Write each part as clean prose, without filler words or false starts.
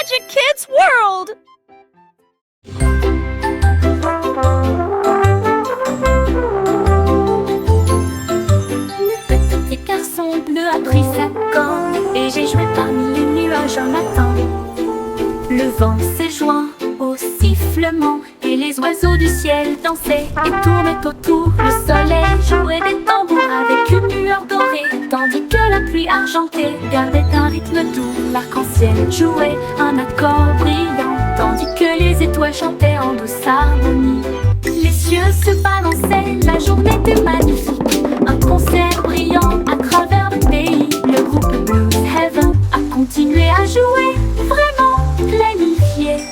Magic Kids World! Le petit garçon bleu a pris sa corne et j'ai joué parmi les nuages un matin. Le vent s'est joint au sifflement et les oiseaux du ciel dansaient et tournaient autour. Le soleil jouait des tambours avec une lueur dorée, tandis que la pluie argentée gardait un rythme doux. L'arc-en-ciel jouait un accord brillant, tandis que les étoiles chantaient en douce harmonie. Les cieux se balançaient, la journée était magnifique. Un concert brillant à travers le pays. Le groupe Blues Heaven a continué à jouer, vraiment planifié.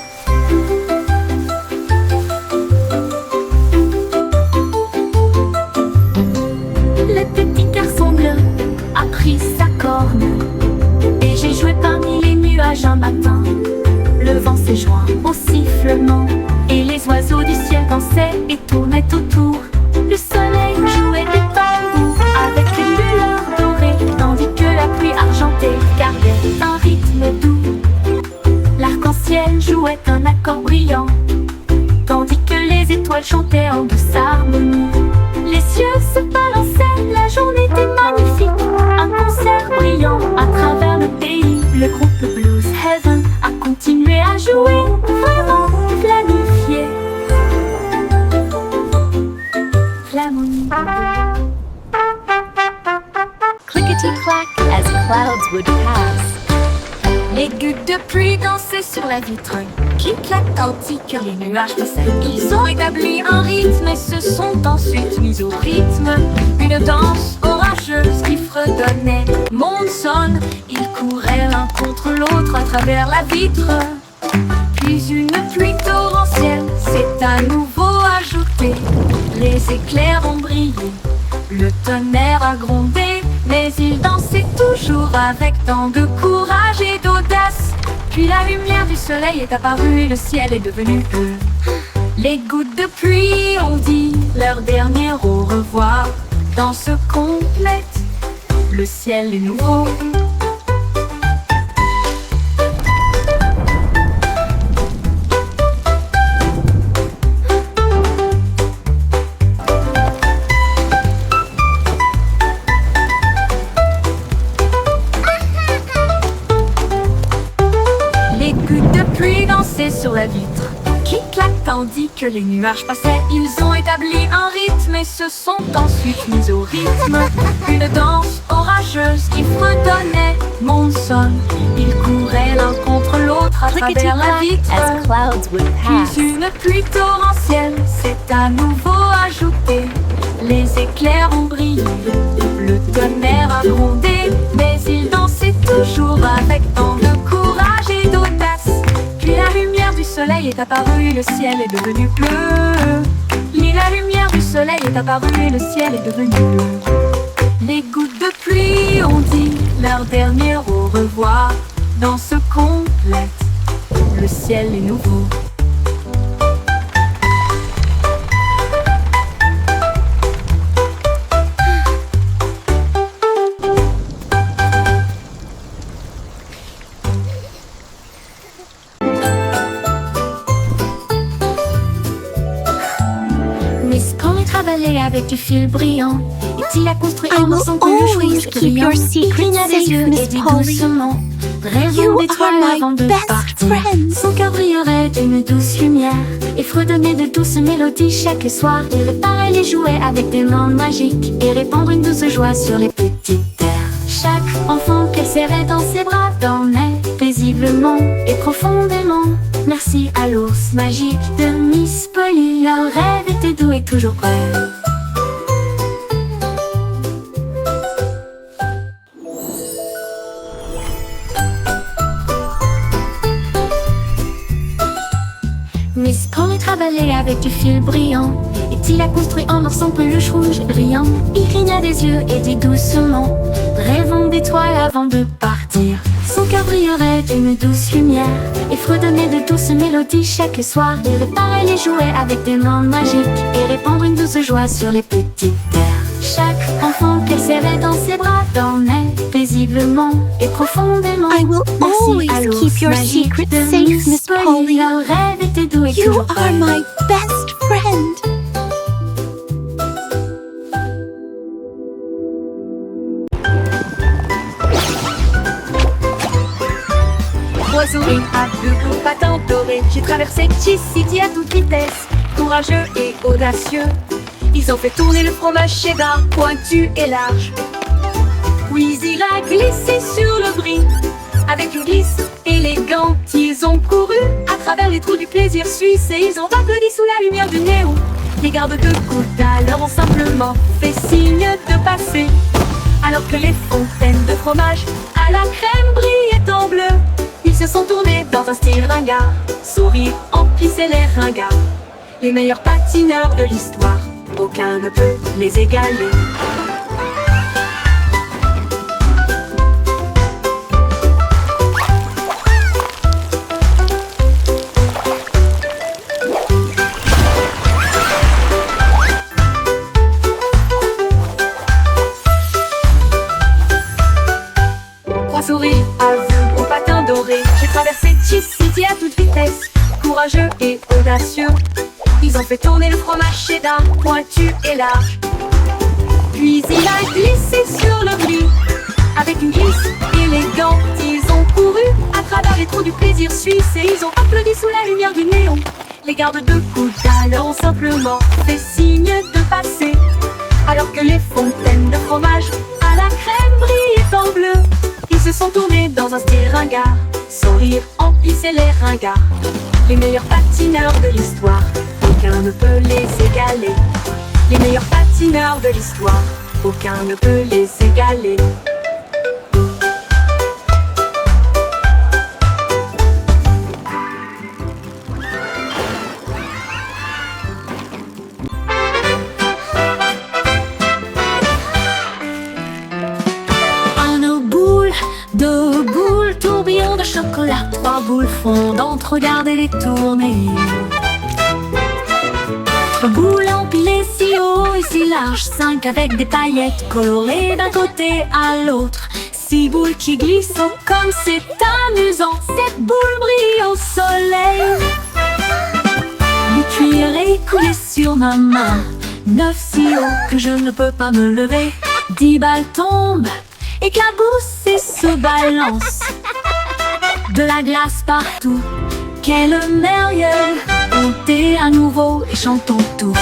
Le petit garçon bleu a pris sa corne et j'ai joué parmi les nuages un matin. Le vent s'est joint au sifflement et les oiseaux du ciel dansaient et tournaient autour. Le soleil jouait des tambours avec une lueur dorée, tandis que la pluie argentée gardait un rythme doux. L'arc-en-ciel jouait un accord brillant, tandis que les étoiles chantaient en douce harmonie. Les cieux se balançaient, la journée était magnifique. Un concert brillant à travers le pays. Le groupe Blues Heaven a continué à jouer, vraiment planifié. L'harmonie. Clickety-clack as clouds would pass. Les gouttes de pluie dansaient sur la vitre, qui claquent tandis que les nuages passaient. Ils ont établi un rythme et se sont ensuite mis au rythme. Une danse orageuse qui fredonnait. Monde sonne, ils couraient l'un contre l'autre à travers la vitre. Puis une pluie torrentielle s'est à nouveau ajoutée. Les éclairs ont brillé, le tonnerre a grondé, mais ils dansaient toujours avec tant de courage et d'audace. Puis la lumière du soleil est apparue et le ciel est devenu bleu. Les gouttes de pluie ont dit leur dernier au revoir. Danse complète, le ciel est nouveau. Sur la vitre, qui claque tandis que les nuages passaient. Ils ont établi un rythme et se sont ensuite mis au rythme. Une danse orageuse qui fredonnait. Monde sonne, ils couraient l'un contre l'autre à travers la vitre. As clouds would pass. Puis une pluie torrentielle s'est à nouveau ajoutée. Les éclairs ont brillé, le tonnerre a grondé, mais ils dansaient toujours avec tant de courage et d'audace. Puis la lumière du soleil est apparue et le ciel est devenu bleu. Puis la lumière du soleil est apparue et le ciel est devenu bleu. Les gouttes de pluie ont dit leur dernier au revoir. Danse complète, le ciel est nouveau. Avec du fil brillant, et il a construit un ensemble rouge brillant. Cligna des yeux et dit doucement, rêvons d'étoiles avant de partir. Son cœur brillerait d'une douce lumière et fredonnait de douces mélodies chaque soir. Il réparait les jouets avec des mains magiques et répandre une douce joie sur les petites terres. Chaque enfant qu'elle serrait dans ses bras dormait paisiblement et profondément. Merci à l'ours magique de Miss Polly. Leur rêve était doux et toujours prêt. Miss Polly travaillait avec du fil brillant, et il a construit en or son peluche rouge brillant. Il cligna des yeux et dit doucement, rêvons d'étoiles avant de partir. Son cœur brillerait d'une douce lumière et fredonnait de douces mélodies chaque soir. Il réparait les jouets avec des mains magiques et répandre une douce joie sur les petites terres. Chaque enfant qu'elle serrait dans ses bras dormait paisiblement. vivement et profondément. I will Merci always à l'ours keep your magique secret de safe, Miss Polly. Le rêve était doux et You toujours are vrai. my best friend. Oiseau et à deux beaux patins dorés, j'ai traversé Cheez-City à toute vitesse. Courageux et audacieux, ils ont fait tourner le fromage cheddar pointu et large. Puis il a glissé sur le brie. Avec une glisse élégante, ils ont couru à travers les trous du plaisir suisse et ils ont applaudi sous la lumière du néon. Les gardes de côte alors ont simplement fait signe de passer. Alors que les fontaines de fromage à la crème brillaient en bleu, ils se sont tournés dans un style ringard. Sourire emplissait les ringards. Les meilleurs patineurs de l'histoire, aucun ne peut les égaler. Trois souris aveugles aux patins dorés, j'ai traversé Cheez-City à toute vitesse. Courageux et audacieux, ils ont fait tourner le fromage cheddar pointu et large. Puis il a glissé sur le brie. Avec une glisse élégante, ils ont couru à travers les trous du plaisir suisse et ils ont applaudi sous la lumière du néon. Les gardes de côte alors ont simplement fait signe de passer. Alors que les fontaines de fromage à la crème brillaient en bleu, ils se sont tournés dans un style ringard. Sourire emplissait les ringards. Les meilleurs patineurs de l'histoire, aucun ne peut les égaler. Les meilleurs patineurs de l'histoire, aucun ne peut les égaler. Deux boules, tourbillon de chocolat, trois boules fondantes, regardez les tourner. Trois boules empilées si haut et si large, cinq avec des paillettes colorées d'un côté à l'autre. Six boules qui glissent, oh, comme c'est amusant, sept boules brillent au soleil. Du cuir écoulé sur ma main, neuf si haut que je ne peux pas me lever. 10 balles tombent, éclaboussent et se balancent. De la glace partout, quel merveille. Montez à nouveau et chantons tous.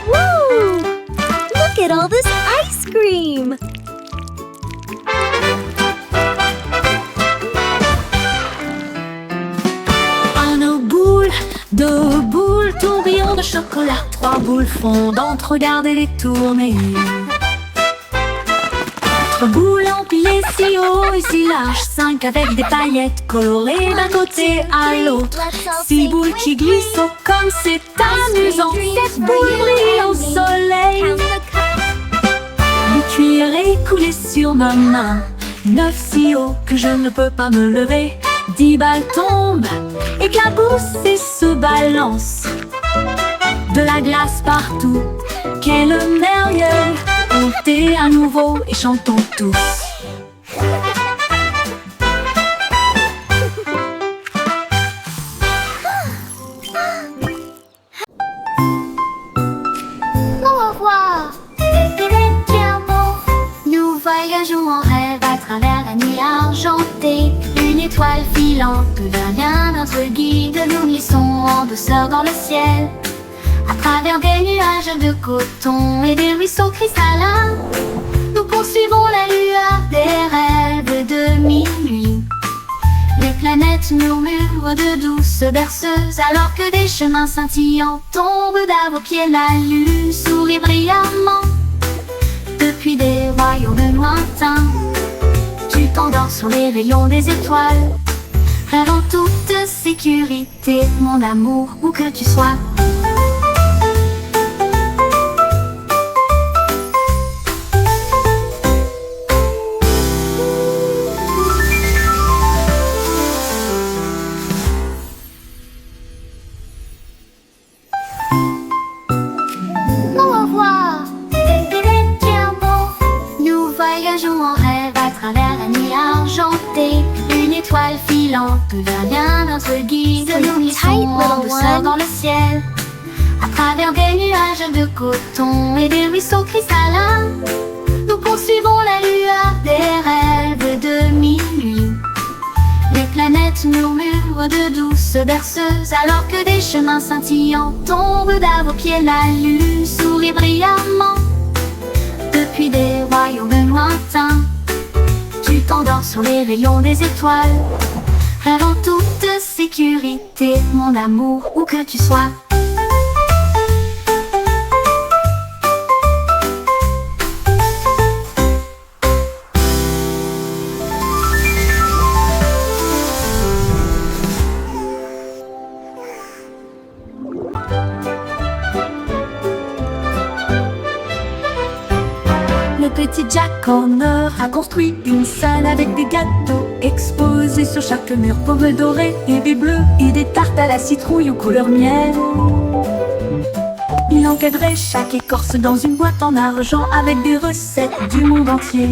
Woo! Look at all this ice cream. Un boule, deux boules, tourbillon de chocolat, trois boules fondantes, regardez les tourner. Trois boules empilées si haut et si large, cinq avec des paillettes colorées d'un côté à l'autre. Six boules qui glissent, oh, comme c'est amusant, sept boules brillent au soleil. Du cuir écoulé sur ma main, neuf si haut que je ne peux pas me lever. 10 balles tombent, éclaboussent et se balancent. De la glace partout, quel merveille. Montez à nouveau et chantons tous. Au revoir. Nous voyageons en rêve à travers la nuit argentée. Une étoile filante devient notre guide. Nous glissons en douceur dans le ciel, à travers des nuages de coton et des ruisseaux cristallins. Nous poursuivons la lueur des rêves de minuit. Les planètes murmurent de douces berceuses, alors que des chemins scintillants tombent à vos pieds. La lune sourit brillamment depuis des royaumes lointains. Tu t'endors sur les rayons des étoiles, rêve en toute sécurité, mon amour, où que tu sois. Au revoir. Chacun joue en rêve à travers la nuit argentée. Une étoile filante vers bien notre guide. Nous glissons en douceur dans le ciel, à travers des nuages de coton et des ruisseaux cristallins. Nous poursuivons la lueur des rêves de minuit. Les planètes murmurent de douces berceuses, alors que des chemins scintillants tombent à vos pieds. La lune sourit brillamment depuis des royaumes lointains. Tu t'endors sur les rayons des étoiles, rêve en toute sécurité, mon amour, où que tu sois. Le petit Jack Horner a construit une salle avec des gâteaux exposés sur chaque mur, pommes dorées et baies bleues et des tartes à la citrouille aux couleurs miel. Il encadrait chaque écorce dans une boîte en argent avec des recettes du monde entier.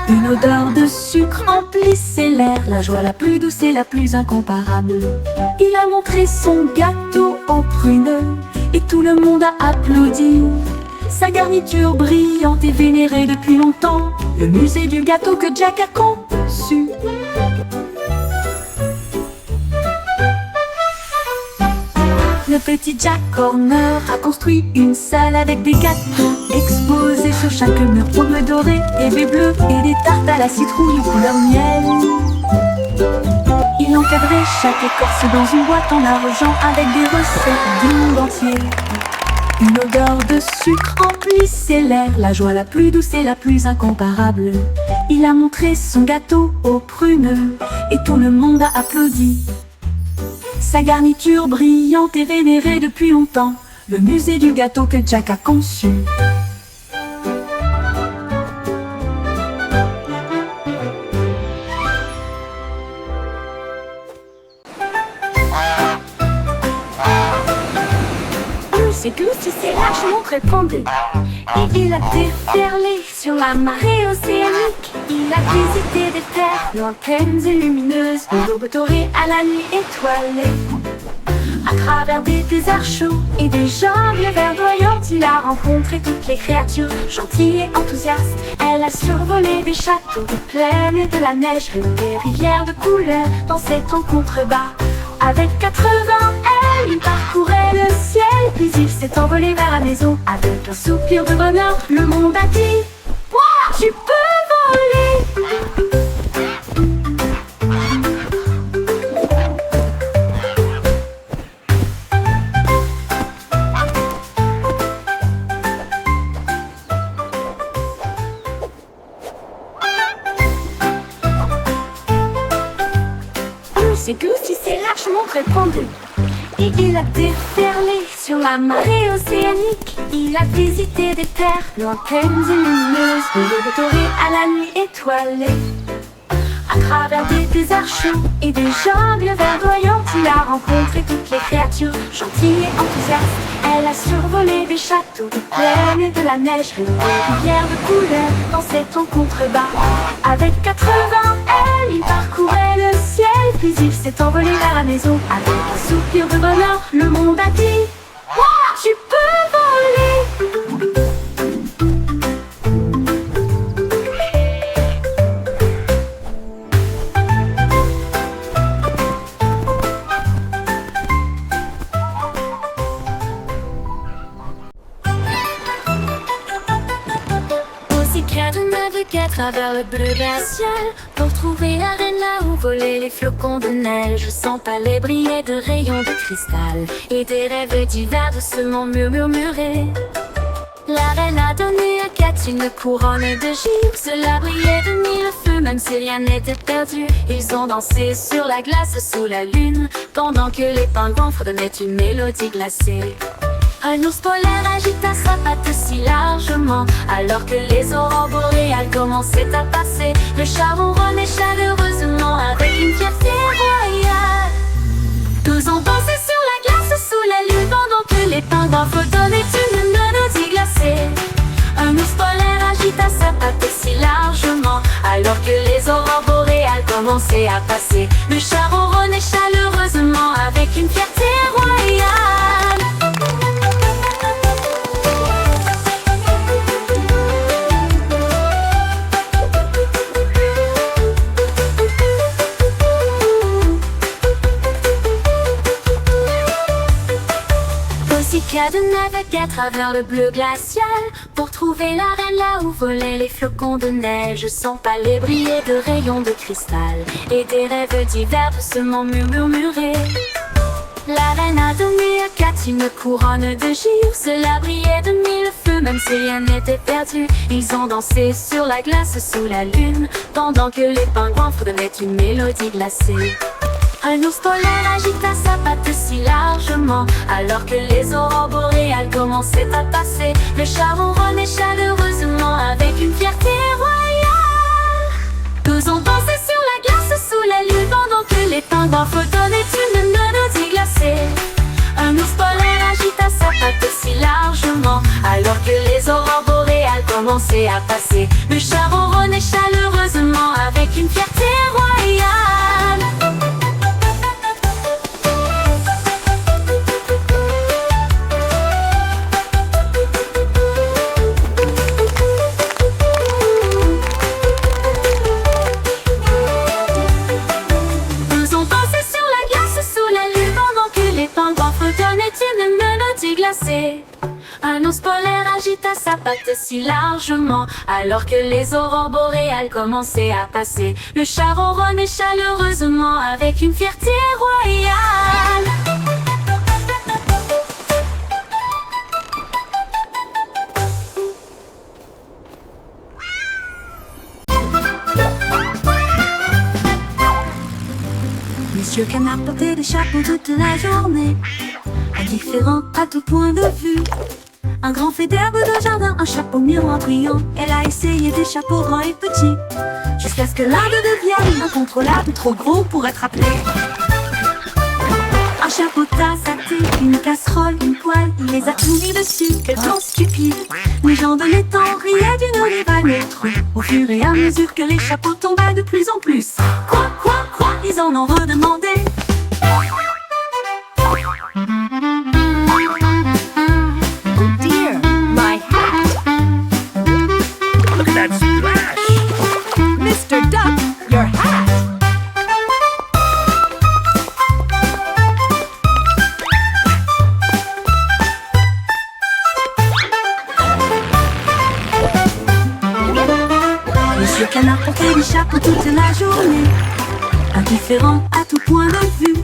Une odeur de sucre emplissait l'air, la joie la plus douce et la plus incomparable. Il a montré son gâteau aux prunes et tout le monde a applaudi. Sa garniture brillante et vénérée depuis longtemps, le musée du gâteau que Jack a conçu. Le petit Jack Horner a construit une salle avec des gâteaux exposés sur chaque mur, pommes dorées et baies bleues et des tartes à la citrouille aux couleurs miel. Il encadrait chaque écorce dans une boîte en argent avec des recettes du monde entier. Une odeur de sucre emplissait l'air, la joie la plus douce et la plus incomparable. Il a montré son gâteau aux prunes et tout le monde a applaudi. Sa garniture brillante et vénérée depuis longtemps, le musée du gâteau que Jack a conçu. C'est Goosey s'est lâchement répandu et il a déferlé sur la marée océanique. Il a visité des terres lointaines et lumineuses, aux aubes dorées à la nuit étoilée. À travers des déserts chauds et des jungles verdoyantes, il a rencontré toutes les créatures gentilles et enthousiastes. Elle a survolé des châteaux, des plaines et de la neige, des rivières de couleurs dans cette en contrebas. Avec 80 ailes, il parcourait le ciel, puis il s'est envolé vers la maison. Avec un soupir de bonheur, le monde a dit: Ouah, tu peux voler! C'est Goosey s'est lâchement répandu et il a déferlé sur la marée océanique. Il a visité des terres lointaines et lumineuses, aux aubes dorées à la nuit étoilée. À travers des déserts chauds et des jungles verdoyantes, il a rencontré toutes les créatures gentilles et enthousiastes. Elle a survolé des châteaux, des plaines et de la neige, des rivières de couleurs dans cette en contrebas. Avec 80 ailes, il parcourait le ciel, puis il s'est envolé vers la maison. Avec un soupir de bonheur, le monde a dit: Ouah, tu peux voler! À travers le bleu d'un ciel, pour trouver la reine là où volaient les flocons de neige, sans palais briller de rayons de cristal et des rêves divers doucement murmurés. La reine a donné à Kat une couronne de givre, cela brillait de mille feux même si rien n'était perdu. Ils ont dansé sur la glace sous la lune, pendant que les pingouins fredonnaient une mélodie glacée. Un ours polaire agita sa patte si largement, alors que les aurores boréales commençaient à passer. Le chat ronronnait chaleureusement avec une fierté royale. Tous ont dansé sur la glace sous la lune, pendant que les pingouins fredonnaient une mélodie glacée. Un ours polaire agita sa patte si largement, commençait à passer. Le char ronronait chaleureusement avec une fierté royale. Nausicaa naviguait à travers le bleu glacial pour trouver la reine là où volaient les flocons de neige. Son palais brillait de rayons de cristal et des rêves divers doucement murmuraient. La reine a donné à Kat une couronne de givre. Cela brillait de mille feux, même si rien n'était perdu. Ils ont dansé sur la glace sous la lune, pendant que les pingouins fredonnaient une mélodie glacée. Un ours polaire agita sa patte si largement, alors que les aurores boréales commençaient à passer. Le char ronronnait chaleureusement avec une fierté royale. Tous ont dansé sur la glace sous la lune, pendant que les pingouins fredonnaient une mélodie glacée. Un ours polaire agita sa patte si largement, alors que les aurores boréales commençaient à passer. Le char ronronnait chaleureusement avec une fierté royale. Un ours polaire agita sa patte si largement, alors que les aurores boréales commençaient à passer. Le char ronronnait chaleureusement avec une fierté royale. Monsieur Canard portait des chapeaux toute la journée, indifférent à tout point de vue. Un grand fait d'herbe de jardin, un chapeau miroir brillant. Elle a essayé des chapeaux grands et petits, jusqu'à ce que l'un d'eux devienne incontrôlable, trop gros pour être appelé. Un chapeau tasse à thé, une casserole, une poêle, il les a tous mis dessus, quel plan stupide. Les gens de l'étang riaient d'une rive à l'autre, au fur et à mesure que les chapeaux tombaient de plus en plus. Quoi, ils en ont redemandé. Monsieur Canard portait des chapeaux toute la journée, indifférent à tout point de vue.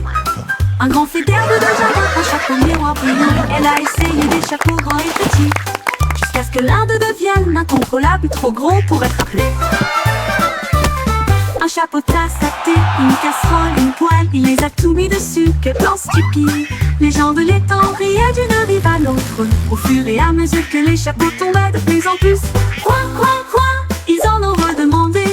Un grand fait d'herbe de jardin, un chapeau miroir brillant. Elle a essayé des chapeaux grands et petits, jusqu'à ce que l'un d'eux devienne incontrôlable, trop gros pour être appelé. Un chapeau tasse à thé, une casserole, une poêle, il les a tout mis dessus, quel plan stupide. Les gens de l'étang riaient d'une rive à l'autre, au fur et à mesure que les chapeaux tombaient de plus en plus. Quoi, ils en ont redemandé.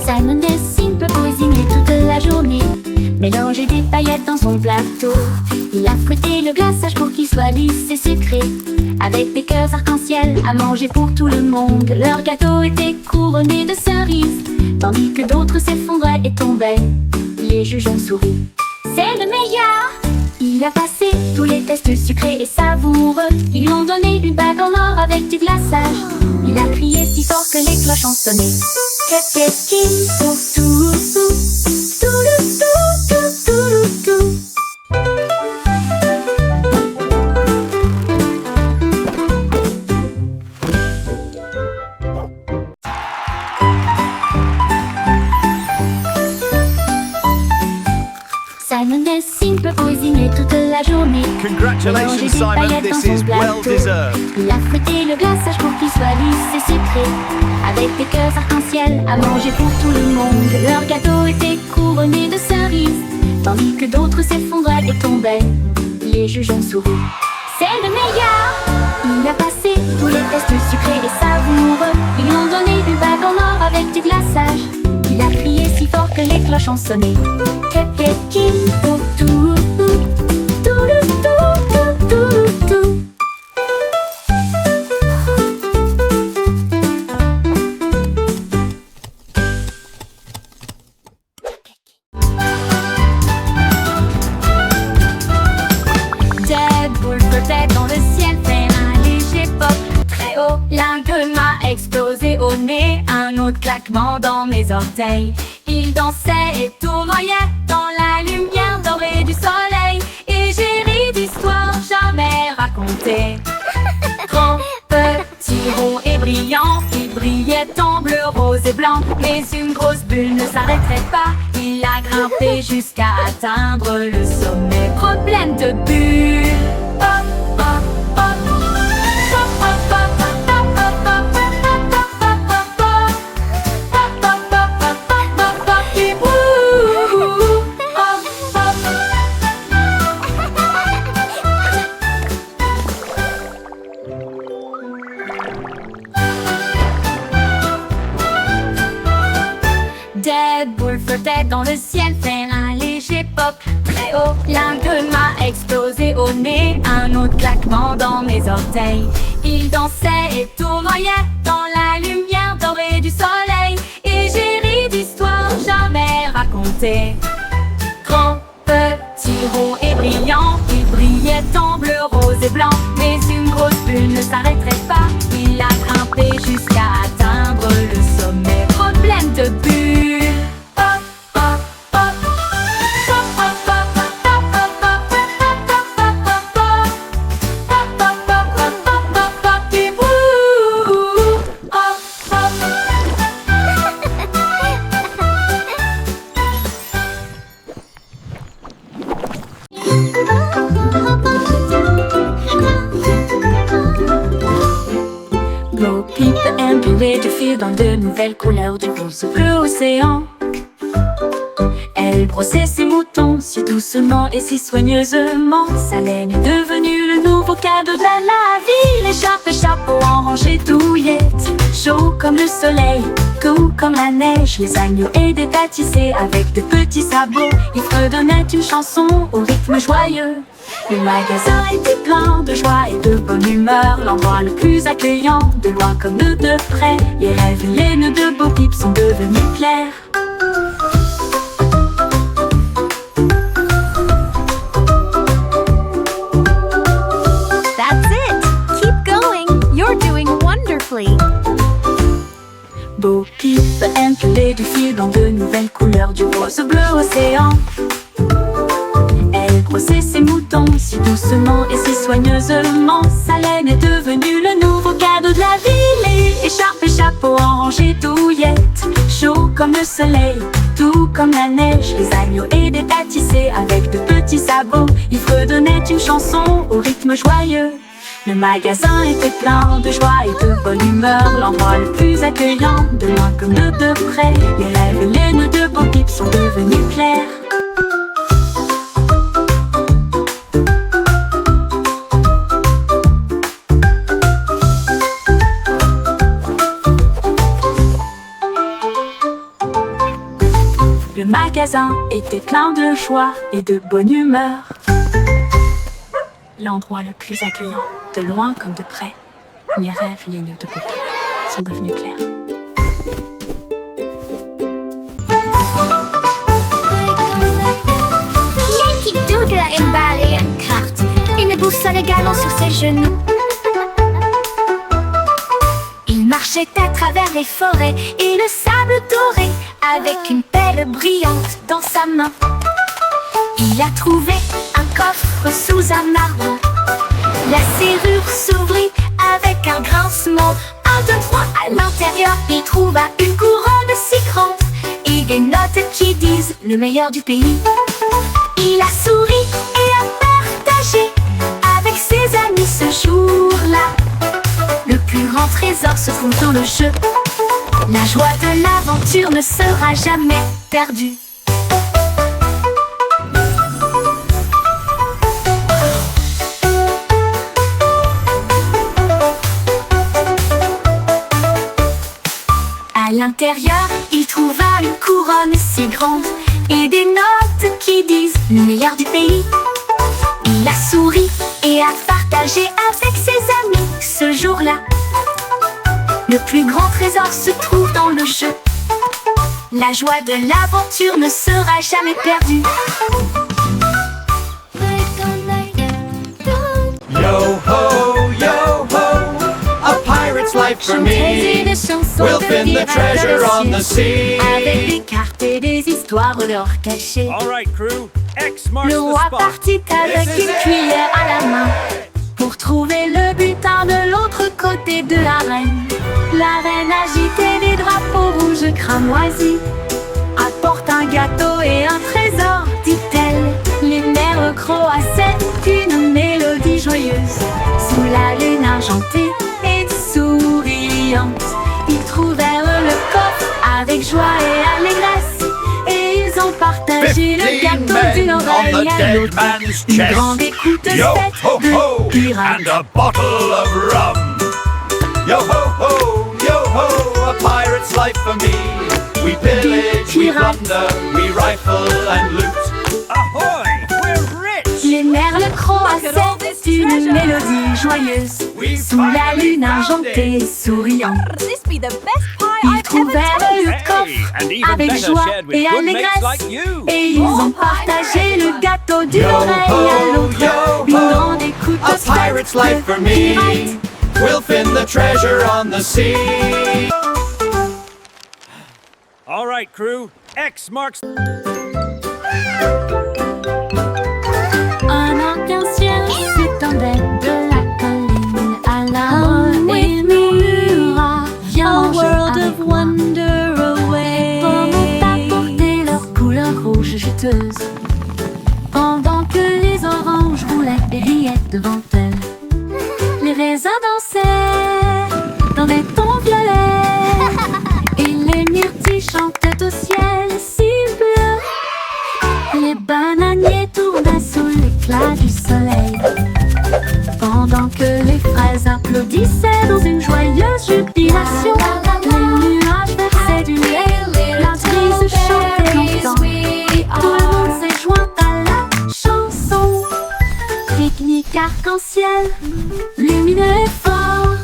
Simon dessine, peut cuisiner toute la journée, mélanger des paillettes dans son plateau. Il a fouetté le glaçage pour qu'il soit lisse et sucré, avec des cœurs arc-en-ciel à manger pour tout le monde. Leur gâteau était couronné de cerises, tandis que d'autres s'effondraient et tombaient. Les juges ont souri. C'est le meilleur! Il a passé tous les tests sucrés et savoureux. Ils lui ont donné une bague en or avec du glaçage. Il a crié si fort que les cloches ont sonné. Qu'est-ce qu'il faut tout, Simon dessine, peut cuisiner toute la journée. Congratulations, Simon, this is well deserved. Il a fouetté le glaçage pour qu'il soit lisse et sucré, avec des cœurs arc-en-ciel à manger pour tout le monde. Leur gâteau était couronné de cerises, tandis que d'autres s'effondraient et tombaient. Les juges ont souri. C'est le meilleur! Il a passé tous les tests sucrés et savoureux. Ils lui ont donné une bague en or avec du glaçage. Il a crié si fort que les cloches ont sonné. Qu'est-ce qu'il faut tout, tout, tout, tout. autre claquement dans mes orteils. Il dansait et tournoyait dans la lumière dorée du soleil. Et j'ai ri d'histoires jamais racontées. Grand, petit, rond et brillant, il brillait en bleu, rose et blanc. Mais une grosse bulle ne s'arrêterait pas. Il a grimpé jusqu'à atteindre le sommet. Problème de bulle. Des boules flottaient dans le ciel, faire un léger pop très haut. L'un d'eux m'a explosé au nez, un autre claquement dans mes orteils. Il dansait et tournoyait dans la lumière dorée du soleil. Et j'ai ri d'histoires jamais racontées. Grand, petit, rond et brillant, il brillait en bleu, rose et blanc. Mais une grosse bulle ne s'arrêterait pas. Il a grimpé jusqu'à atteindre le sommet. Problème de bulle. Bo Peep imprimé du fil dans de nouvelles couleurs du rose bleu océan. Elle brossait ses moutons si doucement et si soigneusement. Sa laine est devenue le nouveau cadeau de la vie. L'écharpe et chapeau en rangée douillette, chaud comme le soleil, doux comme la neige. Les agneaux aidaient à tisser avec de petits sabots. Ils fredonnaient une chanson au rythme joyeux. Le magasin était plein de joie et de bonne humeur, l'endroit le plus accueillant, de loin comme de près. Les rêves et les nœuds de Bo Peep sont devenus clairs. That's it! Keep going! You're doing wonderfully! Bo Peep imprimé du fil dans de nouvelles couleurs du rose bleu océan. Elle brossait ses moutons si doucement et si soigneusement. Sa laine est devenue le nouveau cadeau de la vie. Les écharpes et chapeaux en rangée douillette, chaud comme le soleil, doux comme la neige. Les agneaux aidaient à tisser avec de petits sabots. Ils fredonnaient une chanson au rythme joyeux. Le magasin était plein de joie et de bonne humeur, l'endroit le plus accueillant, de loin comme de près. Les rêves et les nœuds de Bo Peep sont devenus clairs. Le magasin était plein de joie et de bonne humeur, l'endroit le plus accueillant, de loin comme de près. Les rêves et les nœuds de Bo Peep sont devenus clairs. Yankee Doodle a une balle et une carte, une boussole et galon sur ses genoux. Il marchait à travers les forêts et le sable doré, avec une pelle brillante dans sa main. Il a trouvé un coffre sous un arbre. La serrure s'ouvrit avec un grincement. 1, 2, 3, à l'intérieur, il trouva une couronne si grande et des notes qui disent le meilleur du pays. Il a souri et a partagé avec ses amis ce jour-là. Le plus grand trésor se trouve dans le jeu. La joie de l'aventure ne sera jamais perdue. À l'intérieur, il trouva une couronne si grande et des notes qui disent le meilleur du pays. Il a souri et a partagé avec ses amis ce jour-là. Le plus grand trésor se trouve dans le jeu. La joie de l'aventure ne sera jamais perdue. Yo ho, a pirate's life life for Chantez me. une chanson We'll de fin the pirate treasure dans on le the ciel, sea. avec des cartes et des histoires d'or cachées. All right, crew. X marks Le the roi spot. partit avec This is une it. cuillère à la main pour trouver le butin de l'autre côté de la reine. La reine agitait des drapeaux rouges cramoisis. Apporte un gâteau et un trésor, dit-elle. Les mères croassaient une mélodie joyeuse. Sous la lune argentée et souriante, ils trouvèrent le coffre avec joie et allégresse. Et ils ont partagé le 15 gâteau men d'une on oreille the à dead l'autre. man's Une chest. grande écoute Yo ho faite de ho, pirates. and a bottle of rum. Yo ho, a pirate's life for me. We pillage, we plunder, we rifle and loot. Ahoy! We're rich! Les merles croassaient une mélodie joyeuse. Sous la lune argentée souriante, This be the best pie ils I've ever trouvèrent tasted. le Hey, coffre and even avec better joie shared with et good mates allégresse. like you. Et ils ont partagé le gâteau d'une Yo oreille à ho, l'autre. yo Une ho, grande écoute a pirate's life for me. pirates. We'll fin the treasure on the sea. All right, crew. X marks. Un arc-en-ciel s'étendait de la colline à l'arbre et murmura. Viens A manger world avec of moi. wonder away. Pommes apportaient leur couleur rouge juteuse, pendant que les oranges roulaient et riaient devant elles. Les raisins dansaient dans des tons violets, et les myrtilles chantaient au ciel si bleu. Les bananiers tournaient sous l'éclat du soleil, pendant que les fraises applaudissaient dans une joyeuse jubilation. Les nuages versaient du lait, la brise chantait longtemps, et tout le monde s'est joint à la chanson. Pique-nique arc-en-ciel, lumineux et fort.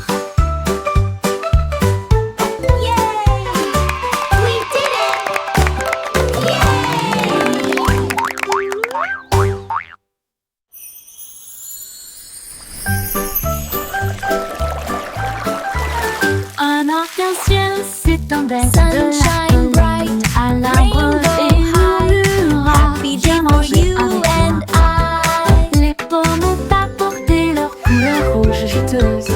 Un arc-en-ciel s'étendait de Sunshine la bright, colline à l'arbre et murmura. happy day Viens for manger you avec and moi. I. Les pommes ont apporté leur couleur rouge juteuse,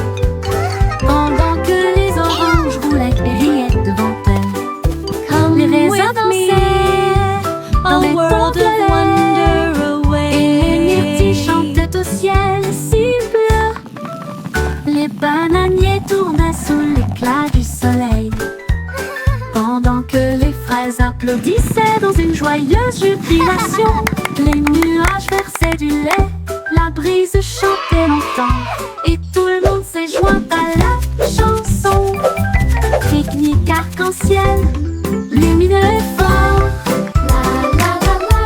pendant que les oranges roulaient et riaient devant elles. Come Les raisins with me, dansaient dans a des tons world of violets, wonder et les myrtilles away. chantaient au ciel si bleu. Les bananiers tournaient sous l'éclat du soleil, pendant que les fraises applaudissaient dans une joyeuse jubilation. Les nuages versaient du lait, la brise chantait longtemps, et tout le monde s'est joint à la chanson. Pique-nique arc-en-ciel, lumineux et fort. La la la la,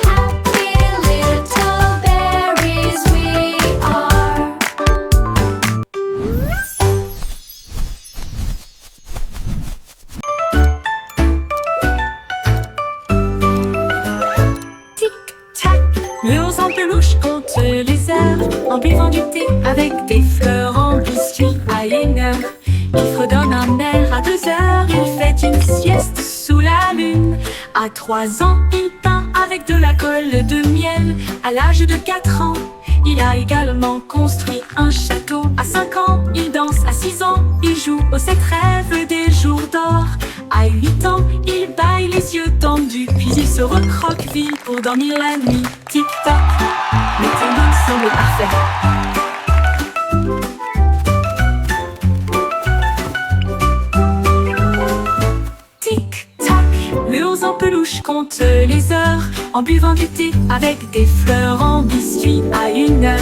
happy little berries we are. Tic-tac, murs en peluche comptent les heures, en buvant du thé avec des fleurs en biscuit à 1 heure. Il fredonne un air à 2 heures, il fait une sieste sous la lune. À 3 ans, il peint avec de la colle de miel. À l'âge de 4 ans, il a également construit un château. À 5 ans, il danse. À 6 ans, il joue aux 7 rêves des jours d'or. À 8 ans, il baille les yeux tendus, puis il se recroqueville pour dormir la nuit. Tic-tac, le timing semble parfait. Tic-tac, murs en peluche comptent les heures, en buvant du thé avec des fleurs en biscuit à 1 heure.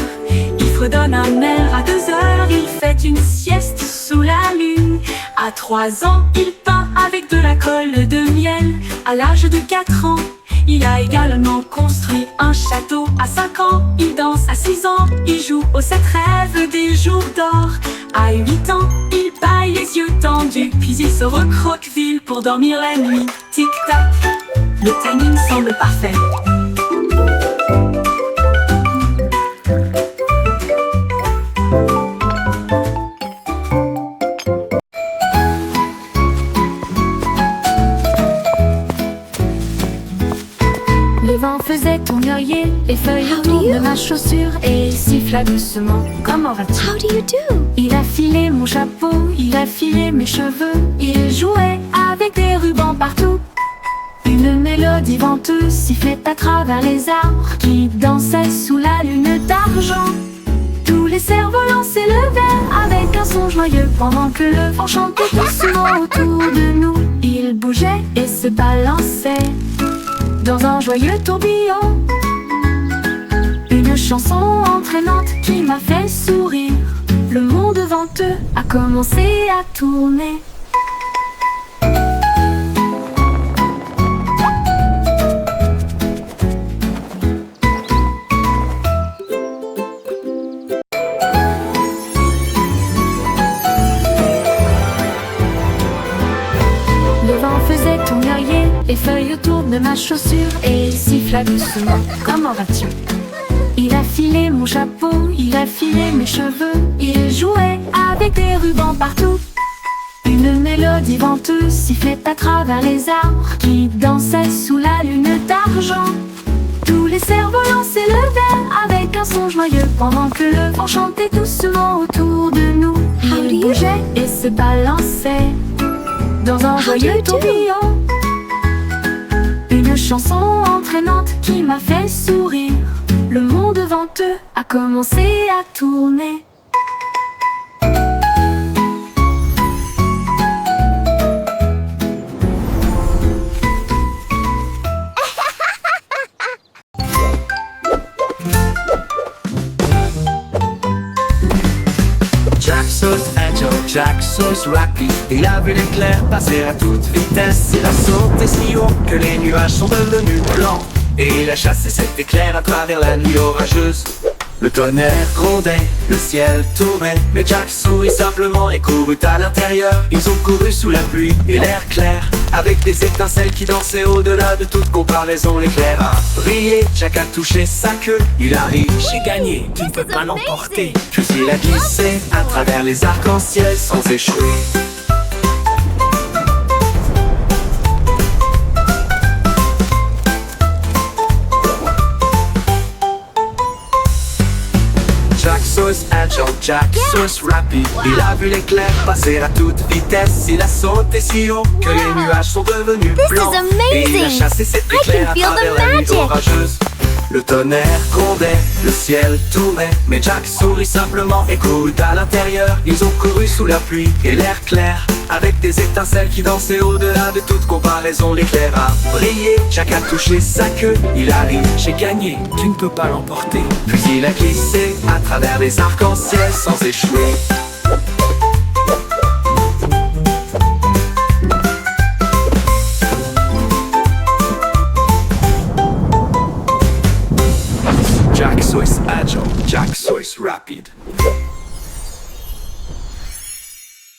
Il fredonne un air à 2 heures, il fait une sieste sous la lune. À 3 ans, il peint avec de la colle de miel. À l'âge de 4 ans, il a également construit un château. À 5 ans, il danse. À 6 ans, il joue aux 7 rêves des jours d'or. À 8 ans, il baille les yeux tendus, puis il se recroqueville pour dormir la nuit. Tic-tac, le timing semble parfait. faisait tournoyer les feuilles How do autour you? de ma chaussure et siffla doucement. Comment vas-tu? How do you do? Il a filé mon chapeau, il a filé mes cheveux, il jouait avec des rubans partout. Une mélodie venteuse sifflait à travers les arbres qui dansaient sous la lune d'argent. Tous les cerfs-volants s'élevaient avec un son joyeux pendant que le vent chantait doucement autour de nous. Il bougeait et se balançait dans un joyeux tourbillon. Une chanson entraînante qui m'a fait sourire. Le monde venteux a commencé à tourner. Le vent faisait tournoyer les feuilles autour de ma chaussure et il siffla doucement. Comment vas-tu? Il a filé mon chapeau, il a filé mes cheveux, il jouait avec des rubans partout. Une mélodie venteuse sifflait à travers les arbres qui dansaient sous la lune d'argent. Tous les cerfs-volants s'élevaient avec un son joyeux pendant que le vent chantait doucement autour de nous. How do Il you? bougeait et se balançait dans un How do joyeux you do? tourbillon. Une chanson entraînante qui m'a fait sourire. Le monde venteux a commencé à tourner. Jack Sauce Agile, Jack Sauce Rapide. Il a vu l'éclair passer à toute vitesse. Il a sauté si haut que les nuages sont devenus blancs. Et il a chassé cet éclair à travers la nuit orageuse. Le tonnerre grondait, le ciel tournait, mais Jack sourit simplement et courut à l'intérieur. Ils ont couru sous la pluie et l'air clair, avec des étincelles qui dansaient au-delà de toute comparaison. L'éclair a brillé, Jack a touché sa queue. Il a ri, j'ai gagné, tu ne peux pas l'emporter. Puis il a glissé à travers les arcs-en-ciel sans échouer. Jack Sauce Agile, Jack Sauce Rapide. Il a vu l'éclair passer à toute vitesse. Il a sauté si haut que les nuages sont devenus This is blancs. amazing. Et il a chassé cet I éclair can à feel the travers la nuit magic. orageuse. Le tonnerre grondait, le ciel tournait, mais Jack sourit simplement et courut à l'intérieur. Ils ont couru sous la pluie et l'air clair, avec des étincelles qui dansaient au-delà de toute comparaison. L'éclair a brillé, Jack a touché sa queue. Il a ri, j'ai gagné, tu ne peux pas l'emporter. Puis il a glissé à travers les arcs-en-ciel sans échouer. Jack Sauce Agile, Jack Sauce Rapide.